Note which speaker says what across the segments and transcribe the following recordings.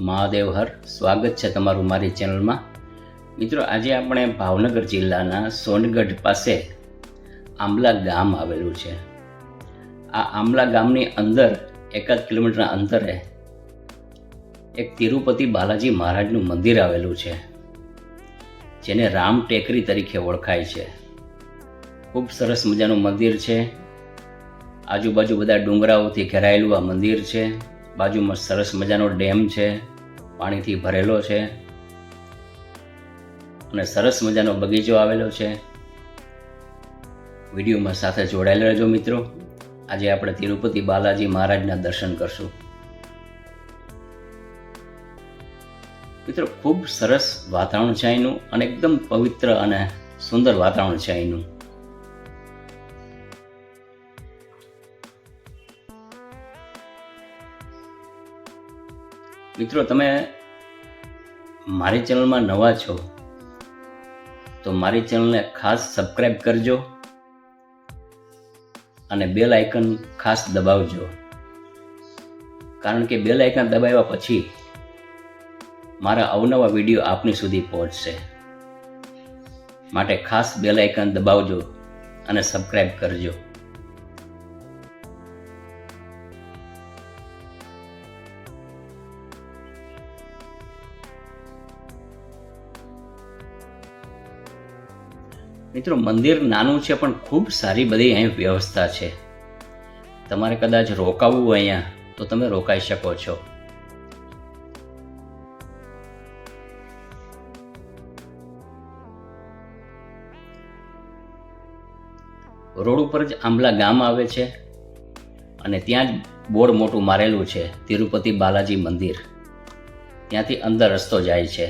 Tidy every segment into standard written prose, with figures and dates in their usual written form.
Speaker 1: મહાદેવ હર સ્વાગત છે તમારું મારી ચેનલમાં। મિત્રો, આજે આપણે ભાવનગર જિલ્લાના સોનગઢ પાસે આંબલા ગામ આવેલું છે। આ આંબલા ગામની અંદર 1 કિલોમીટરના અંતરે એક તિરુપતિ બાલાજી મહારાજનું મંદિર આવેલું છે, જેને રામ ટેકરી તરીકે ઓળખાય છે। ખૂબ સરસ મજાનું મંદિર છે। આજુબાજુ બધા ડુંગરાઓથી ઘેરાયેલું આ મંદિર છે। બાજુમાં સરસ મજાનો ડેમ છે, પાણીથી ભરેલો છે અને સરસ મજાનો બગીચો આવેલો છે। વિડીયોમાં સાથે જોડાયેલા રહેજો મિત્રો। આજે આપણે તિરુપતિ બાલાજી મહારાજના દર્શન કરશું। મિત્રો, ખૂબ સરસ વાતાવરણ છે અહીંનું અને એકદમ પવિત્ર અને સુંદર વાતાવરણ છે અહીંનું। મિત્રો, તમે મારી ચેનલમાં નવા છો તો મારી ચેનલને ખાસ સબસ્ક્રાઈબ કરજો અને બેલ આઇકન ખાસ દબાવજો, કારણ કે બેલ આઇકન દબાવ્યા પછી મારા અવનવા વિડીયો આપની સુધી પહોંચશે। માટે ખાસ બેલ આઇકન દબાવજો અને સબસ્ક્રાઈબ કરજો। મિત્રો, મંદિર નાનું છે પણ ખૂબ સારી બધી અહીં વ્યવસ્થા છે। તમારે કદાચ રોકાવું હોય અહીંયા તો તમે રોકાઈ શકો છો। રોડ ઉપર જ આંબલા ગામ આવે છે અને ત્યાં જ બોર્ડ મોટું મારેલું છે તિરુપતિ બાલાજી મંદિર। ત્યાંથી અંદર રસ્તો જાય છે।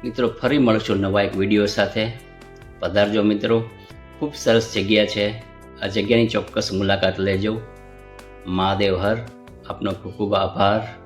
Speaker 1: મિત્રો ફરી મળશું નવા એક વિડીયો સાથે. પધારજો મિત્રો, ખૂબ સરસ જગ્યા છે. આ જગ્યાની ચોક્કસ મુલાકાત લેજો. મહાદેવ હર. આપનો ખૂબ ખૂબ આભાર.